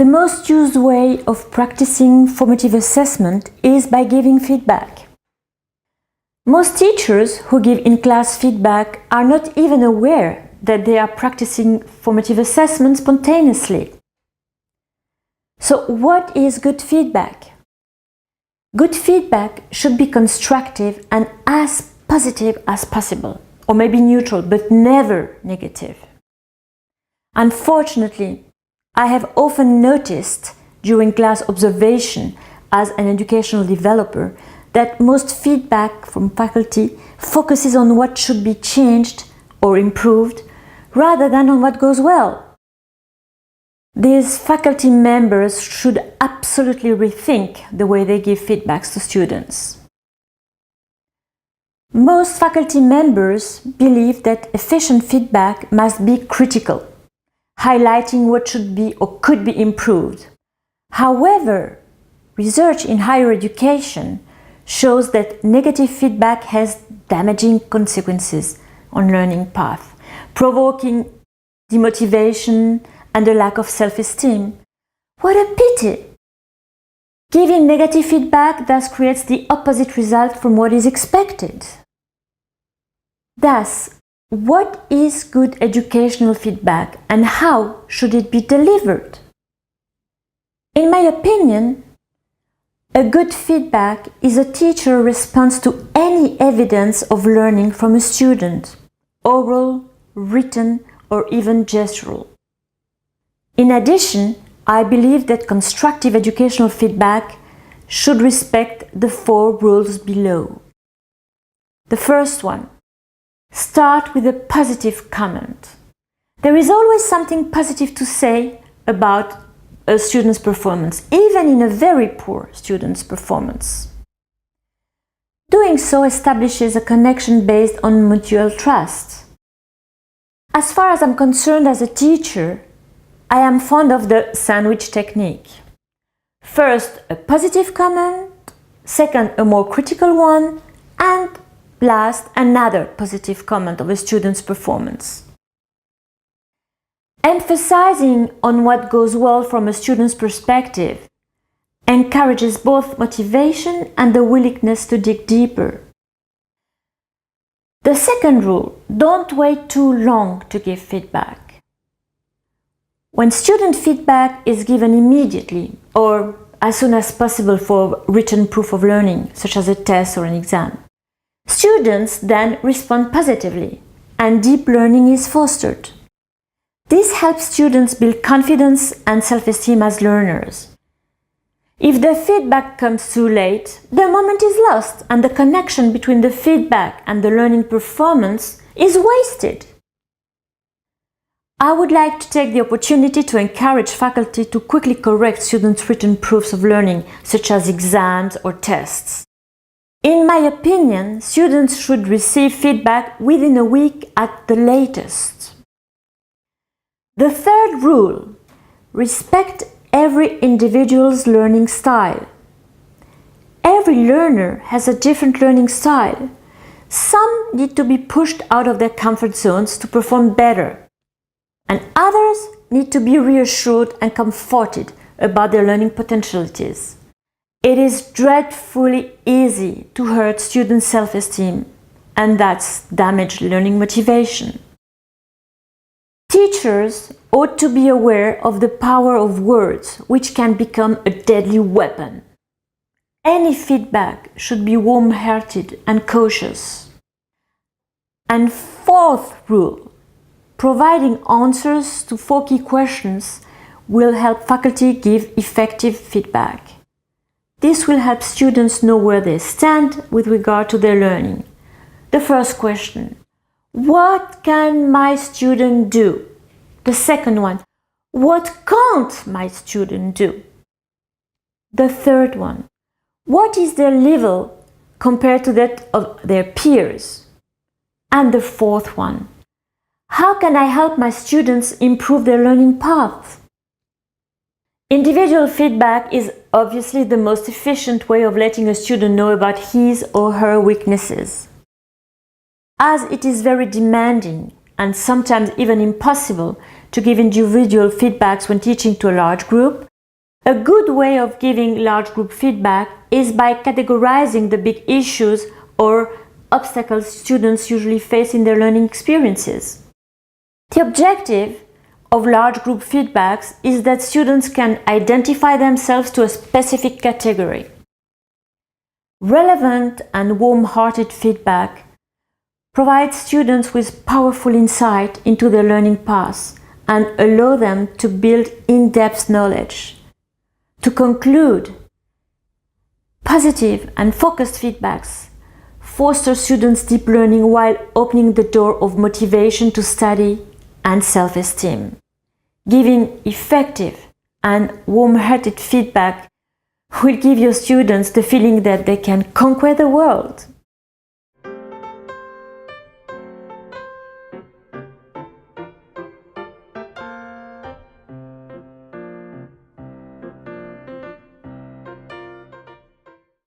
The most used way of practicing formative assessment is by giving feedback. Most teachers who give in-class feedback are not even aware that they are practicing formative assessment spontaneously. So, what is good feedback? Good feedback should be constructive and as positive as possible, or maybe neutral, but never negative. Unfortunately, I have often noticed during class observation as an educational developer that most feedback from faculty focuses on what should be changed or improved rather than on what goes well. These faculty members should absolutely rethink the way they give feedbacks to students. Most faculty members believe that efficient feedback must be critical, highlighting what should be or could be improved. However, research in higher education shows that negative feedback has damaging consequences on learning path, provoking demotivation and a lack of self-esteem. What a pity! Giving negative feedback thus creates the opposite result from what is expected. Thus, what is good educational feedback and how should it be delivered? In my opinion, a good feedback is a teacher's response to any evidence of learning from a student, oral, written, or even gestural. In addition, I believe that constructive educational feedback should respect the 4 rules below. The first one, start with a positive comment. There is always something positive to say about a student's performance, even in a very poor student's performance. Doing so establishes a connection based on mutual trust. As far as I'm concerned as a teacher, I am fond of the sandwich technique. First, a positive comment, second, a more critical one, and last, another positive comment of a student's performance. Emphasizing on what goes well from a student's perspective encourages both motivation and the willingness to dig deeper. The second rule, don't wait too long to give feedback. When student feedback is given immediately or as soon as possible for written proof of learning, such as a test or an exam, students then respond positively and deep learning is fostered. This helps students build confidence and self-esteem as learners. If the feedback comes too late, the moment is lost and the connection between the feedback and the learning performance is wasted. I would like to take the opportunity to encourage faculty to quickly correct students' written proofs of learning, such as exams or tests. In my opinion, students should receive feedback within a week at the latest. The third rule, respect every individual's learning style. Every learner has a different learning style. Some need to be pushed out of their comfort zones to perform better, and others need to be reassured and comforted about their learning potentialities. It is dreadfully easy to hurt students' self-esteem, and that's damaged learning motivation. Teachers ought to be aware of the power of words, which can become a deadly weapon. Any feedback should be warm-hearted and cautious. And fourth rule, providing answers to 4 key questions will help faculty give effective feedback. This will help students know where they stand with regard to their learning. The first question, what can my student do? The second one, what can't my student do? The third one, what is their level compared to that of their peers? And the fourth one, how can I help my students improve their learning path? Individual feedback is obviously the most efficient way of letting a student know about his or her weaknesses. As it is very demanding and sometimes even impossible to give individual feedbacks when teaching to a large group, A good way of giving large group feedback is by categorizing the big issues or obstacles students usually face in their learning experiences. The objective of large group feedbacks is that students can identify themselves to a specific category. Relevant and warm-hearted feedback provides students with powerful insight into their learning path and allow them to build in-depth knowledge. To conclude, positive and focused feedbacks foster students' deep learning while opening the door of motivation to study and self-esteem. Giving effective and warm-hearted feedback will give your students the feeling that they can conquer the world.